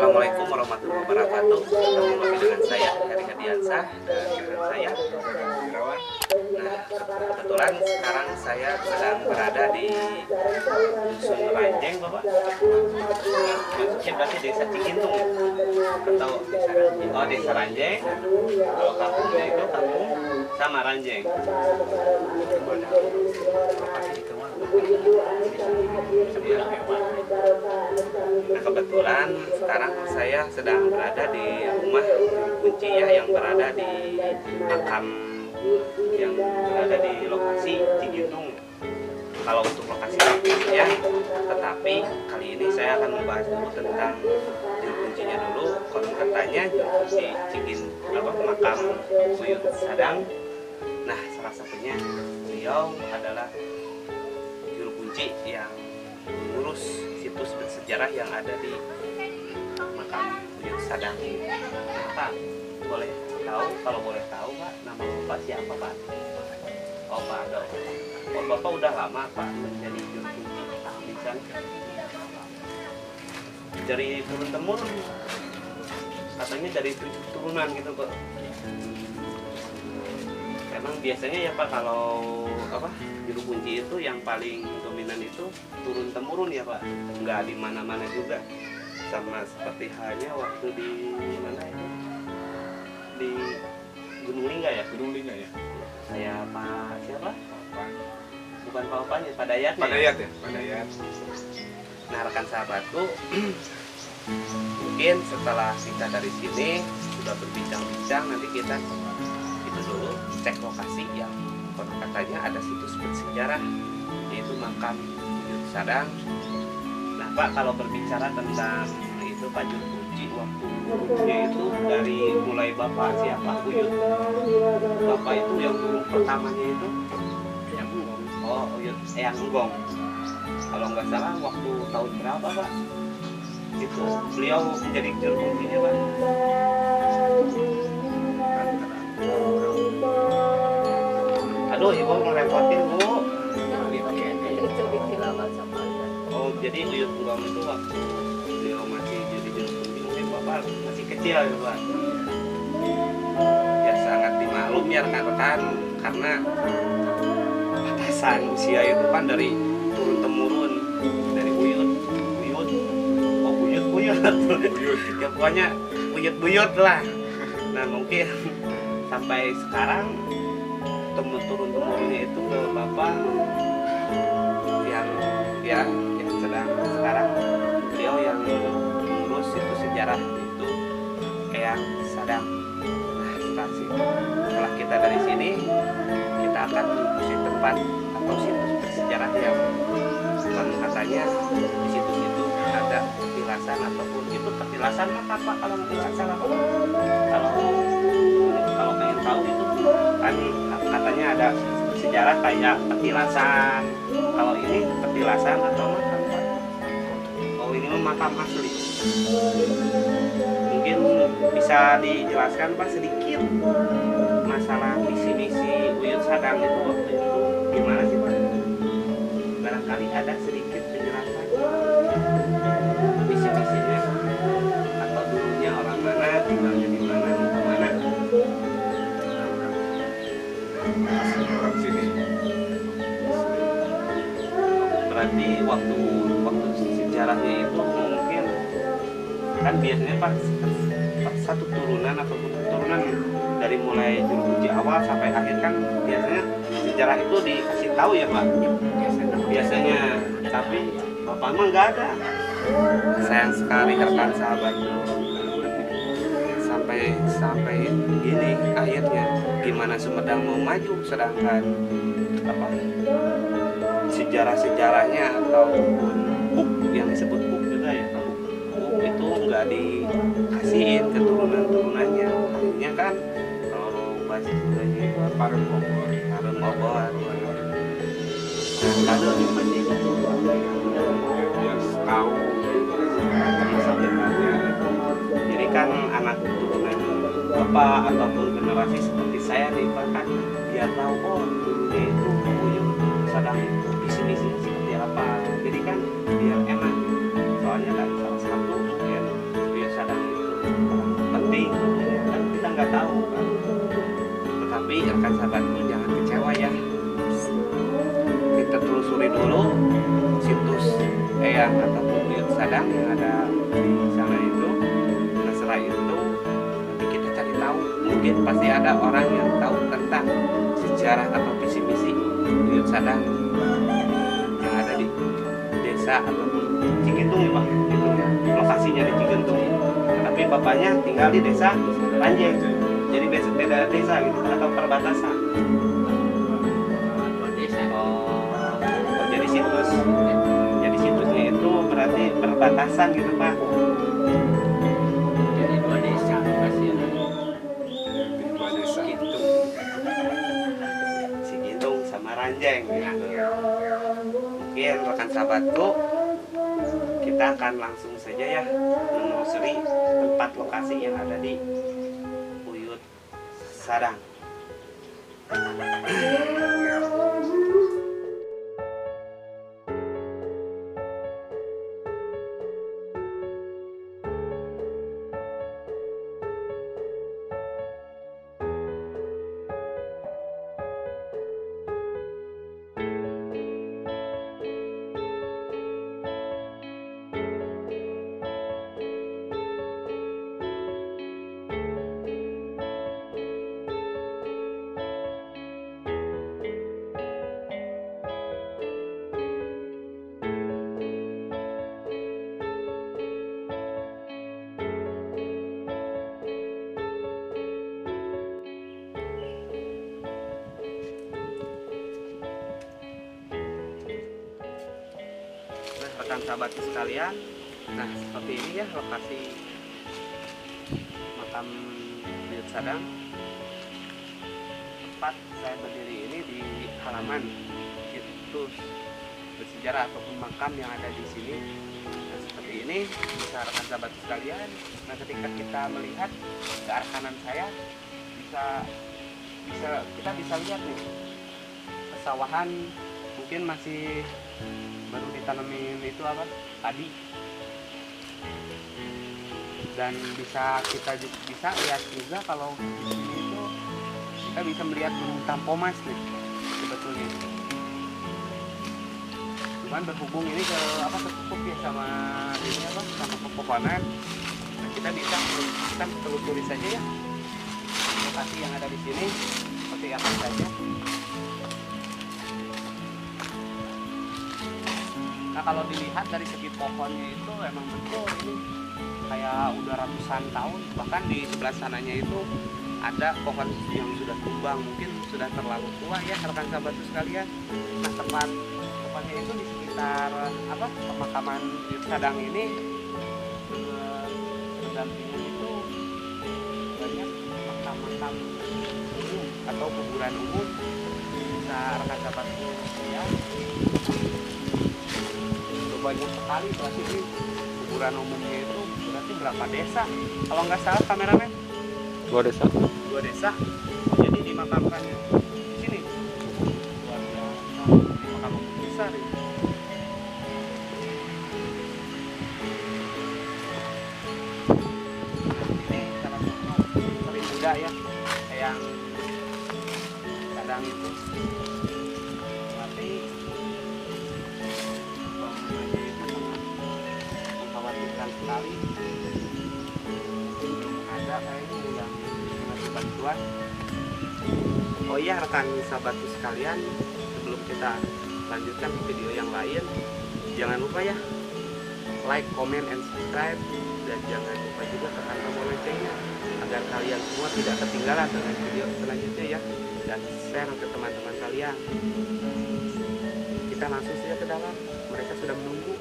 Assalamualaikum warahmatullahi wabarakatuh. Ketemu lagi dengan saya Heri Hadiansah dan dengan saya Irawan. Nah, kebetulan sekarang saya sedang berada di Dusun Ranjeng, Bapak. Maksudnya berarti Desa Cikintung atau Desa Ranjeng. Kalau kampungnya itu kampung sama Ranjeng. Nah, kebetulan sekarang saya sedang berada di rumah kunci ya, yang berada di makam yang berada di lokasi Cigintung. Kalau untuk lokasi ya, tetapi kali ini saya akan membahas dulu tentang juru kuncinya dulu. Konon katanya juru kunci makam Buyut Sadang. Nah, salah satunya beliau adalah juru kunci yang mengurus situs bersejarah yang ada di makam Buyut Sadang. Nah, Pak, boleh tahu, kalau boleh tahu Pak, nama Bapak siapa Pak? Oh Pak Ado. Oh, Bapak udah lama Pak menjadi juru kunci di sana? Dari turun temurun, katanya dari 7 turunan gitu Pak. Emang biasanya ya Pak, kalau juru kunci itu yang paling dominan itu turun temurun ya Pak, nggak di mana-mana juga. Sama seperti halnya waktu di mana itu, di Gunung Lingga ya. Saya Pak siapa? Bukan Pak Opanya, Pak Dayat ya. Pak Dayat. Nah, rekan sahabatku, mungkin setelah kita dari sini sudah berbincang-bincang, nanti kita itu dulu cek lokasi yang konon katanya ada situs bersejarah, yaitu makam Buyut Sadang. Nah Pak, kalau berbicara tentang itu Pak juru kunci waktu dulunya itu dari mulai Bapak siapa Buyut, Bapak itu yang dulu pertamanya itu yang Enggong. Oh Buyut yang Enggong. Kalau nggak salah waktu tahun berapa Pak itu beliau menjadi juru kuncinya Pak? Aduh, ibu ngerepotin Bu. Oh, jadi Buyut Enggong itu waktu beliau masih jadi juru kunci, mungkin Bapak masih kecil ya Pak. Ya sangat dimaklum ya rekan-rekan, karena batasan usia itu kan dari turun temurun, dari Buyut. Oh Buyut. Ya pokoknya Buyut lah. Nah mungkin sampai sekarang turun temurunnya itu ke Bapak yang sedang sekarang beliau yang mengurus situs sejarah itu Eyang Sadang. Nah, setelah kita dari sini kita akan menuju tempat atau situs bersejarah yang katanya di situs itu ada petilasan, ataupun itu petilasan apa kalau nggak salah Pak? Kalau pengen tahu itu kan katanya ada sejarah kayak petilasan. Kalau ini petilasan atau makam Pak? Oh ini makam asli. Mungkin bisa dijelaskan Pak sedikit masalah misi-misi Buyut Sadang itu waktu itu gimana sih Pak? Barangkali ada sedikit penjelasan misi-misinya, atau dulunya orang mana, tinggalnya di mana, mau kemana? Orang sini. Berarti waktu sejarahnya itu mungkin kan biasanya Pak satu turunan atau turunan dari mulai juru kunci awal sampai akhir kan biasanya sejarah itu dikasih tahu ya Pak. Biasanya, tapi Bapak mah nggak ada. Sayang sekali rekan sahabat, sampai gini akhirnya gimana Sumedang mau maju, sedangkan sejarah-sejarahnya ataupun buk yang disebut buk juga ya, buk itu nggak dikasihin ke turunan-turunannya. Akhirnya kan kalau bahasa Sundanya itu Parem Bogor. Lalu Biar tahu sejarahnya. jadi kan anak turunan Bapak ataupun generasi seperti saya nih Pak, kan biar tahu oh dulunya itu Buyut Sadang itu visi-misinya seperti apa. Jadi kan biar enak, soalnya kan salah satu ya Buyut Sadang rekan sahabatku jangan kecewa ya. Kita telusuri dulu situs eyang ataupun buyut sadang yang ada di sana itu. Nah setelah itu nanti kita cari tahu, mungkin pasti ada orang yang tahu tentang sejarah atau visi misi buyut sadang yang ada di desa ataupun Cigentung ya Pak, itu ya lokasinya di Cigentung. Tapi bapaknya tinggal di desa Ranjeng, jadi beda desa gitu atau perbatasan. Oh, jadi situsnya itu berarti perbatasan gitu Pak. Jadi 2 desa lokasinya. Di 2 desa. Cigentung sama Ranjeng gitu. Mungkin rekan sahabatku, kita akan langsung saja ya menelusuri tempat lokasi yang ada di Buyut Sadang. Rekan sahabatku sekalian, nah seperti ini ya lokasi makam Buyut Sadang. Tempat saya berdiri ini di halaman situs bersejarah ataupun makam yang ada di sini. Nah seperti ini bisa rekan sahabatku sekalian. Nah ketika kita melihat ke arah kanan saya, kita bisa lihat nih pesawahan, mungkin masih baru ditanamin itu apa padi, dan kita bisa lihat juga kalau di sini itu kita bisa melihat gunung Tampomas nih sebetulnya. Cuman berhubung ini ketutup ya sama ini sama pepohonan. Nah, kita telusuri saja ya lokasi yang ada di sini seperti apa saja. Nah kalau dilihat dari segi pohonnya itu emang betul ini kayak udah ratusan tahun, bahkan di sebelah sananya itu ada pohon yang sudah tumbang, mungkin sudah terlalu tua ya rekan sahabatku sekalian. Nah tepatnya itu di sekitar pemakaman Buyut Sadang ini pendampingnya itu banyak makam-makam umum atau kuburan umum. Bisa rekan sahabatku ya, banyak sekali berarti ini kuburan umumnya itu berarti berapa desa kalau nggak salah kameramen? 2 desa. 2 desa. Jadi dimakamkan di sini luar biasa, dimakamkan besar ini. Ini salah satu paling muda ya yang Sadang itu. Berarti mengkhawatirkan sekali, belum ada kayaknya yang mengasih bantuan. Oh iya rekan sahabatku sekalian, sebelum kita lanjutkan ke video yang lain, jangan lupa ya like, comment, and subscribe, dan jangan lupa juga tekan tombol loncengnya agar kalian semua tidak ketinggalan dengan video selanjutnya ya, dan share ke teman-teman kalian. Kita langsung saja ke dalam, mereka sudah menunggu.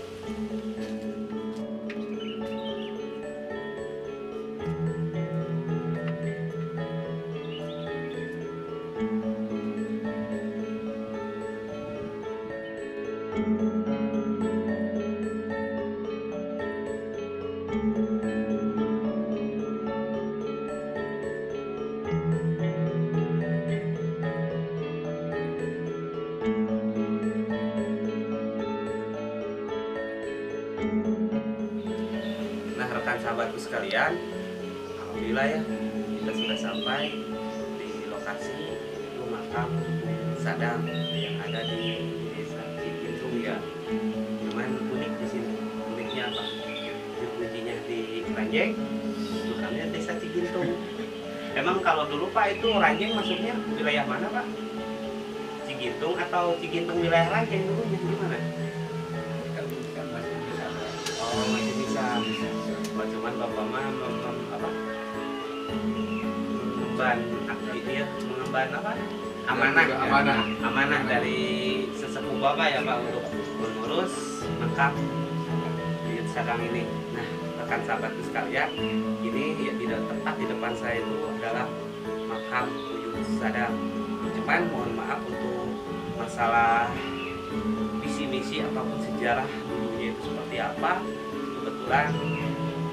Nah rekan sahabatku sekalian, alhamdulillah ya kita sudah sampai di lokasi itu makam Sadam yang ada di desa Cigintung ya. Cuman unik di sini, uniknya apa? Di kuncinya di Ranjeng, makamnya desa Cigintung. Emang kalau dulu Pak itu Ranjeng maksudnya wilayah mana Pak? Cigintung atau Cigintung wilayah Ranjeng dulunya gimana? Kan masih bisa. Oh masih bisa. Oh, cuman bapak mah apa? Mengemban aktif ya, mengemban apa? Amanah, ya? Amanah dari sesepuh bapak ya Pak untuk mengurus makam Buyut Sadam ini. Nah, rekan sahabatku sekalian, ini ya tidak tepat di depan saya itu adalah makam Buyut Sadam. Cuman mohon maaf untuk masalah visi misi ataupun sejarah dulunya itu seperti apa. Kebetulan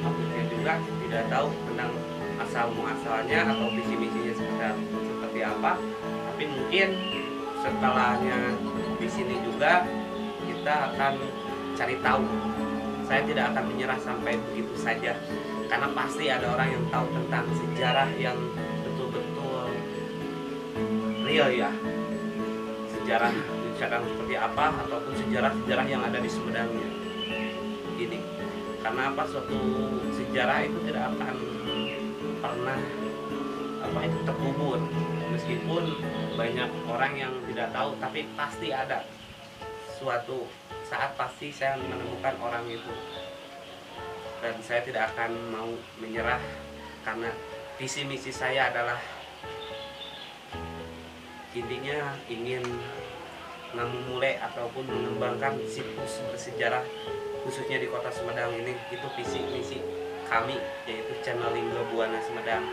maksudnya juga tidak tahu tentang asal muasalnya atau visi misinya seperti apa. Tapi mungkin setelahnya di sini juga kita akan cari tahu. Saya tidak akan menyerah sampai begitu saja, karena pasti ada orang yang tahu tentang sejarah yang betul-betul real ya. Sejarah Sadam seperti apa ataupun sejarah-sejarah yang ada di Sumedangnya ini. Karena apa, suatu sejarah itu tidak akan pernah apa itu terkubur, meskipun banyak orang yang tidak tahu, tapi pasti ada suatu saat pasti saya menemukan orang itu, dan saya tidak akan mau menyerah karena visi misi saya adalah intinya ingin memulai ataupun mengembangkan situs bersejarah khususnya di Kota Sumedang ini. Itu visi misi kami, yaitu channel Lingga Buana Sumedang.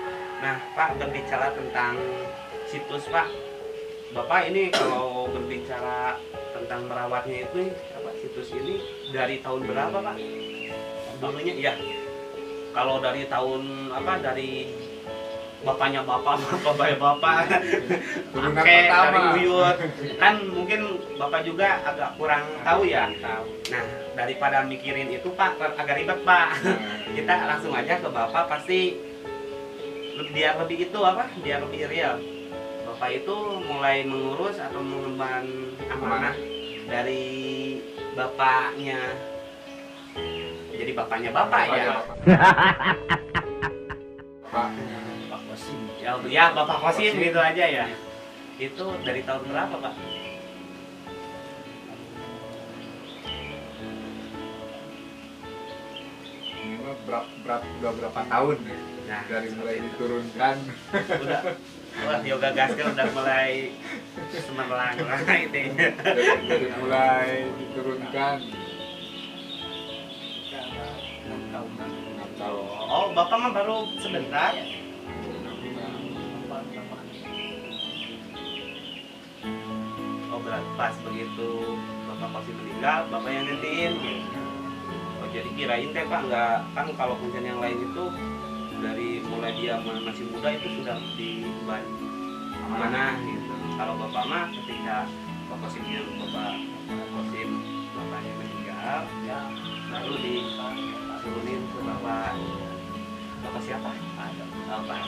Nah Pak, berbicara tentang situs Pak, Bapak ini kalau berbicara tentang merawatnya itu apa, situs ini dari tahun berapa Pak? Dulunya iya. Kalau dari tahun apa, dari bapaknya bapak Turunan kakek pertama. dari buyut kan mungkin Bapak juga agak kurang tahu ya. Nah daripada mikirin itu Pak agak ribet Pak, kita langsung aja ke Bapak, pasti biar lebih itu apa, biar lebih real. Bapak itu mulai mengurus atau mengemban amanah dari bapaknya, jadi bapaknya bapak ya. Pak Kosim. Ya Bapak Kosim gitu aja ya. Itu dari tahun berapa Pak? Ini mah udah berapa tahun ya? Nah, Dari mulai diturunkan. udah wah yoga gaskel udah mulai semerlang lah intinya. dari mulai diturunkan 6 tahun. Oh Bapak mah baru sebentar. Oh berarti pas begitu Bapak Kosim meninggal, Bapak yang gantiin. Oh jadi kirain teh Pak, nggak, kan kalau kuncian yang lain itu dari mulai dia masih muda itu sudah diemban amanah gitu. Kalau Bapak mah ketika Bapak Kosimnya bapaknya meninggal, ya lalu diturunin ke Bapak siapa? Oh Pak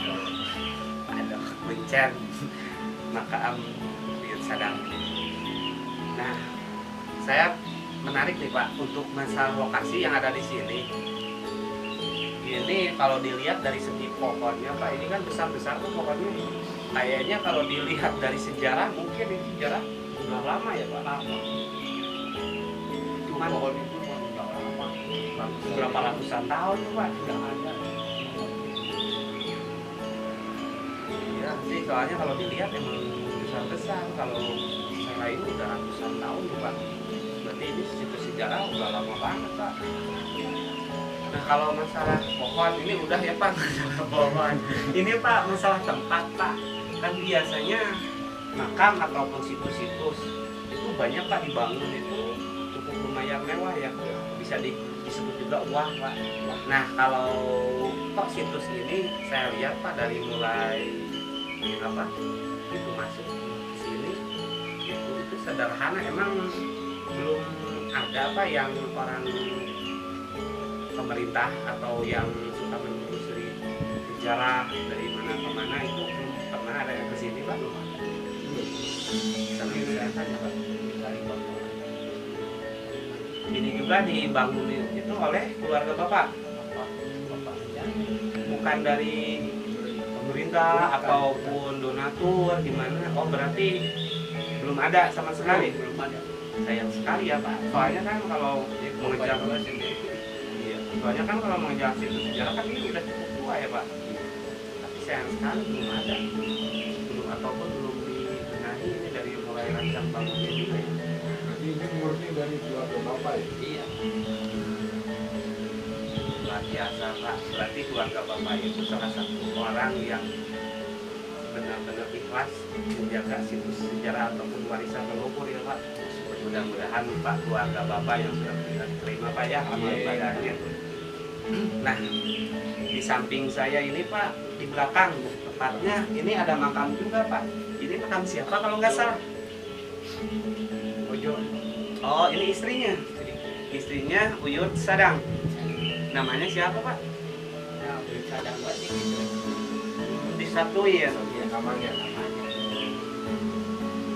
ada Bencen makam Buyut Sadam. Nah, saya menarik nih Pak untuk masalah lokasi yang ada di sini. Ini kalau dilihat dari segi pohonnya Pak, ini kan besar-besar tuh pohonnya. Kayaknya kalau dilihat dari sejarah, mungkin ini sejarah udah lama ya Pak. Lama. Cuman pohon itu udah lama. Berapa ratusan tahun tuh Pak sudah ada. Iya sih, soalnya kalau dilihat emang besar-besar. Kalau saya ini udah ratusan tahun tuh Pak. Berarti ini situs sejarah udah lama banget Pak. Nah kalau masalah pohon ini udah ya Pak, masalah pohon. Ini Pak masalah tempat Pak. Kan biasanya makam ataupun situs-situs itu banyak Pak dibangun itu cukup lumayan mewah ya. Bisa disebut juga wah Pak. Nah kalau kok situs ini saya lihat Pak dari mulai apa itu masuk ke sini itu sederhana, emang belum ada apa yang orang pemerintah atau yang suka menelusuri sejarah dari mana ke mana itu belum pernah ada yang kesini Pak, belum ada. Ini juga dibangun itu oleh keluarga bapak, bukan dari pemerintah ataupun donatur gimana? Oh berarti belum ada sama sekali. Belum ada. Sayang sekali ya pak. Soalnya kan kalau mengejar, iya, soalnya kan kalau mengejar situs sejarah kan ini udah cukup tua ya pak. Tapi sayang sekali belum ada, belum ataupun belum dibenahi ini dari mulai rancang bangunnya juga ya. Jadi ini murni dari keluarga bapak ya? Iya. Luar biasa pak. Berarti keluarga bapak itu salah satu orang yang benar-benar ikhlas menjaga situs sejarah ataupun warisan leluhur ya pak. Mudah-mudahan pak keluarga bapak yang sudah diterima pak ya amal ibadahnya. Nah di samping saya ini pak, di belakang tepatnya ini ada makam juga pak. Ini makam siapa kalau nggak salah? Ojo. Oh ini istrinya. Istrinya Uyut Sadang. Namanya siapa pak? Nah, kadang banyak gitu. Disatuin. Iya, namanya.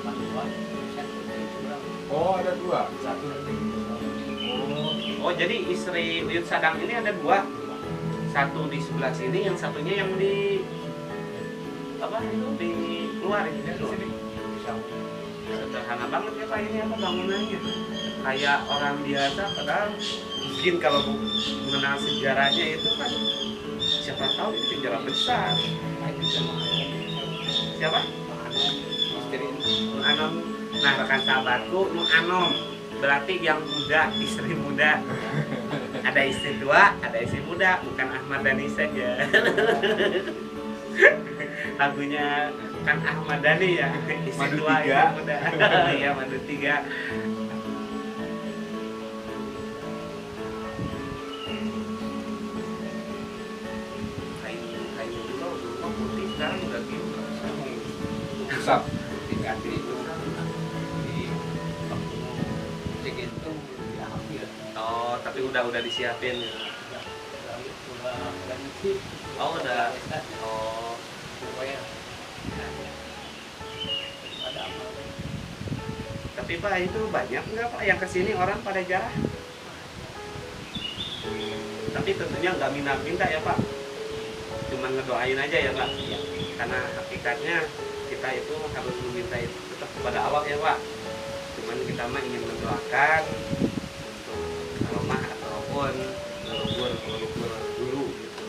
Bantuan satu kurang. Oh, ada dua. Satu. Oh jadi istri Uyut Sadang ini ada dua. Satu di sebelah sini, yang satunya yang di apa itu di luar ini. Sederhana banget ya pak ini apa bangunannya. Kayak orang biasa padahal mungkin kalau mengenal sejarahnya itu kan siapa tahu itu sejarah besar. Siapa? Anom. Nah rekan sahabatku Anom berarti yang muda, istri muda. Ada istri tua, ada istri muda, bukan Ahmad Dhani saja. Lagunya kan Ahmad Dhani ya, istri Madu tua, tiga. istri muda. Iya Madu 3. Kayu juga dulu putih, sekarang udah gitu. Pusat. Ganti itu di segitu diambil. Oh, tapi udah disiapin. Udah ganti. Oh, udah. Oh, Supaya ada amal. tapi Pak itu banyak nggak Pak yang kesini orang pada jarah? Tapi tentunya nggak minta ya Pak. Cuman ngedoain aja ya Pak. Iya. Karena hakikatnya kita itu harus meminta itu tetap kepada Allah ya Pak. Cuman kita mah ingin mendoakan untuk arwah ataupun leluhur dulu gitu.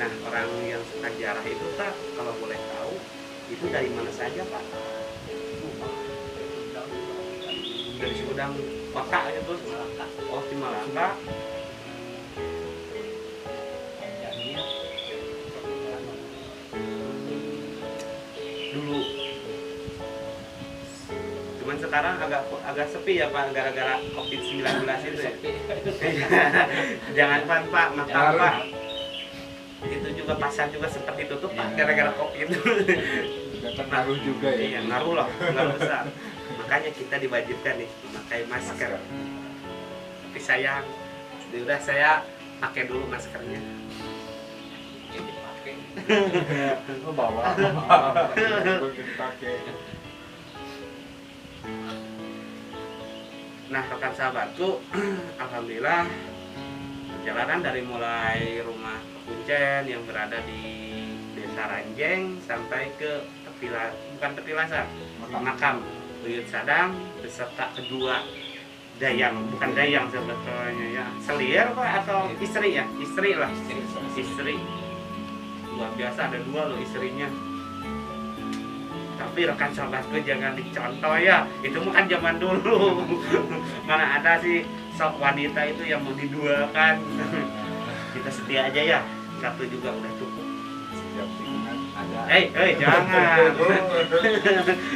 Nah orang yang suka jarah itu Pak, kalau boleh tahu itu dari mana saja Pak? Dari Sumedang kota gitu. Oh di Malaka. Dulu. Cuman sekarang agak sepi ya Pak gara-gara COVID-19 itu ya. Jangan Pak, makam Pak. Itu juga pasar juga seperti tutup Pak gara-gara COVID. Datang ngaruh juga ya. Iya, ngaruh lah, ngaruh besar. Makanya kita diwajibkan nih memakai masker. Tapi sayang, udah saya pakai dulu maskernya. Lo bawa. Begitu pakai. Nah rekan sahabatku, alhamdulillah perjalanan dari mulai rumah Kuncen yang berada di Desa Ranjeng sampai ke bukan Tepilasan, makam Uyut Sadang beserta kedua dayang, bukan dayang sebetulnya ya, selir Pak atau istri ya, istri lah, istri. Luar biasa ada dua loh istrinya. Tapi rekan sahabatku jangan dicontoh ya, itu bukan zaman dulu. Mana ada sih sok wanita itu yang mau diduakan. Kita setia aja ya, satu juga udah cukup. Setiap tingkat ada. Jangan.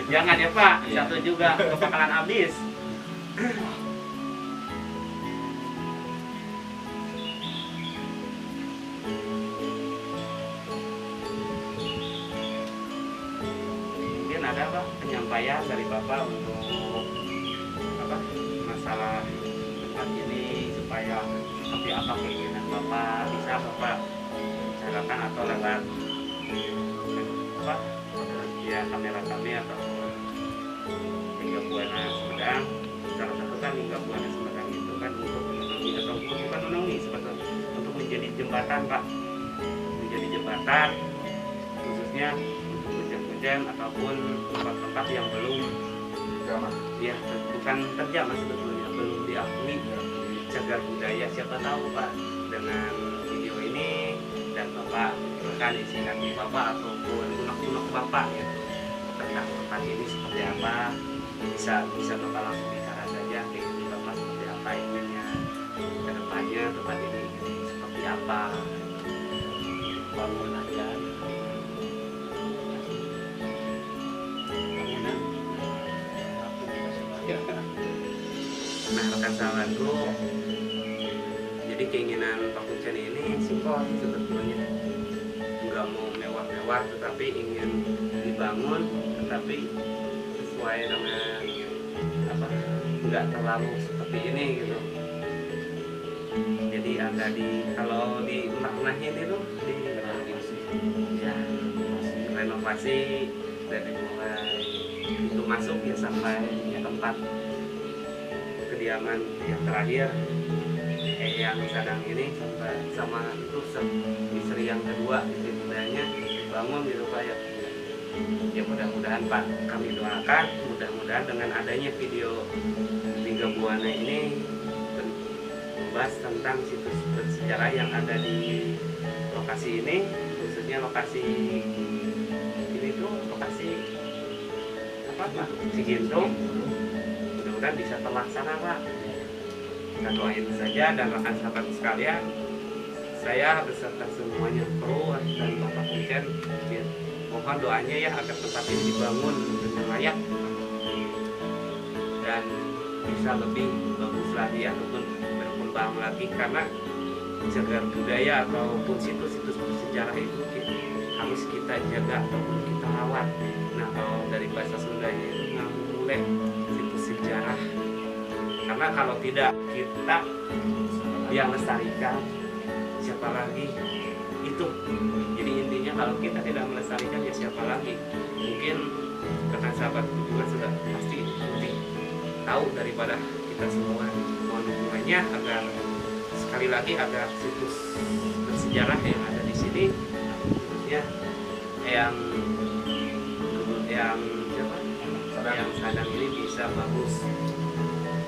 Jangan ya Pak, satu juga kebakalan habis. Mungkin ada Pak penyampaian dari Bapak untuk apa masalah tempat ini supaya seperti apa keinginan Bapak bisa Bapak bicarakan atau lewat apa ya kamera kami atau Lingga Buana Sumedang. Salah satu kan Lingga Buana Sumedang itu kan untuk memenuhi atau bukan memenuhi sebetulnya untuk menjadi jembatan Pak, menjadi jembatan khususnya untuk kunjang-kunjang ataupun tempat-tempat yang belum Zaman. ya bukan terjamah sebetulnya, belum diakui cagar budaya. Siapa tahu Pak dengan video ini dan Bapak bahkan isi hati Bapak ataupun unek-unek Bapak gitu tentang tempat ini seperti apa, bisa Bapak langsung bicara saja kayak gini Bapak seperti apa inginnya ke depannya tempat ini seperti apa. Bangun aja. Bangunan. Aku masih banyak. Nah rekan sahabatku, jadi keinginan Pak Kuncen ini simpel sebetulnya, nggak mau mewah-mewah tetapi ingin dibangun tetapi sesuai dengan apa, nggak terlalu seperti ini gitu. Jadi ada kalau di maknanya ini tuh di ya renovasi dari mulai itu masuk ya sampai tempat kediaman yang terakhir yang sedang ini sama itu istri yang kedua istri mudanya bangun gitu Pak ya. Ya mudah-mudahan Pak, kami doakan mudah-mudahan dengan adanya video Lingga Buana ini membahas tentang situs bersejarah yang ada di lokasi ini, khususnya lokasi ini tuh lokasi apa Pak? Cigintung. Mudah-mudahan bisa terlaksana Pak. Kita doain saja dan rekan sahabat sekalian, saya beserta semuanya kru dan Bapak Kuncen ya, mohon doanya ya agar tempat ini dibangun dengan layak dan bisa lebih bagus lagi ataupun berkembang lagi, karena cagar budaya ataupun situs-situs bersejarah itu harus kita jaga ataupun kita rawat. Nah kalau dari bahasa Sundanya itu ngamuleh situs sejarah, karena kalau tidak kita yang lestarikan siapa lagi itu. Jadi intinya kalau kita tidak melestarikan ya siapa lagi. Mungkin rekan sahabat juga sudah pasti lebih tahu daripada kita semua. Mohon dukungannya agar sekali lagi agar situs bersejarah yang ada di sini ya yang Sadang ini bisa bagus.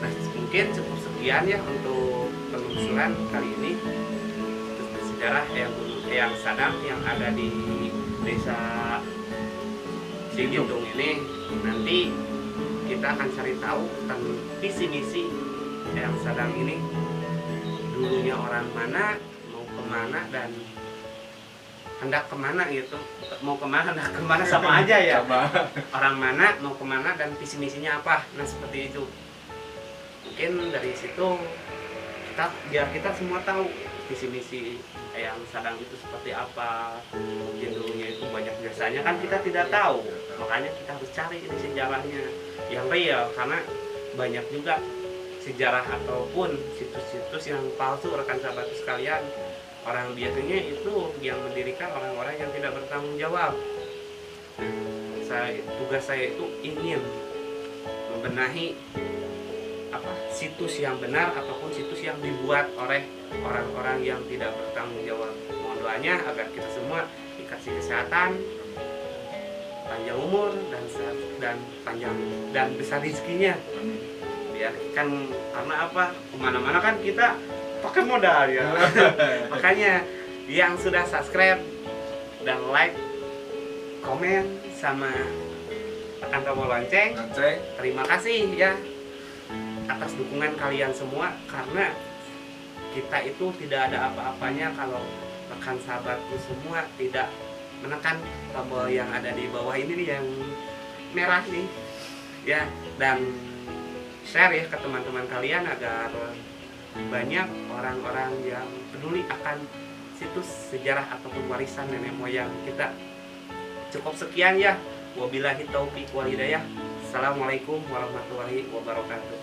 Nah mungkin cukup sekian ya untuk penelusuran kali ini situs bersejarah yang Sadang yang ada di desa Cigintung ini. Nanti kita akan cari tahu tentang visi misi yang Sadang ini, dulunya orang mana, mau kemana dan hendak kemana gitu. Mau kemana hendak kemana sama aja ya. Orang mana mau kemana dan visi misinya apa. Nah seperti itu. Mungkin dari situ biar kita semua tahu visi misi yang Sadang itu seperti apa. Mungkin dulunya itu banyak jasanya kan kita tidak tahu. Makanya kita harus cari ini sejarahnya yang real, karena banyak juga sejarah ataupun situs-situs yang palsu rekan sahabat sekalian. Orang biasanya itu yang mendirikan orang-orang yang tidak bertanggung jawab. Tugas saya itu ingin membenahi situs yang benar ataupun situs yang dibuat oleh orang-orang yang tidak bertanggung jawab. Mohon doanya agar kita semua dikasih kesehatan, panjang umur dan panjang dan besar rezekinya. Biar kan karena apa, kemana-mana kan kita pakai modal ya. Makanya yang sudah subscribe dan like, komen sama tekan tombol lonceng, terima kasih ya atas dukungan kalian semua, karena kita itu tidak ada apa-apanya kalau rekan sahabatku semua tidak menekan tombol yang ada di bawah ini nih, yang merah nih ya, dan share ya ke teman-teman kalian agar banyak orang-orang yang peduli akan situs sejarah ataupun warisan nenek moyang kita. Cukup sekian ya. Wabillahi taufiq wal hidayah. Assalamualaikum warahmatullahi wabarakatuh.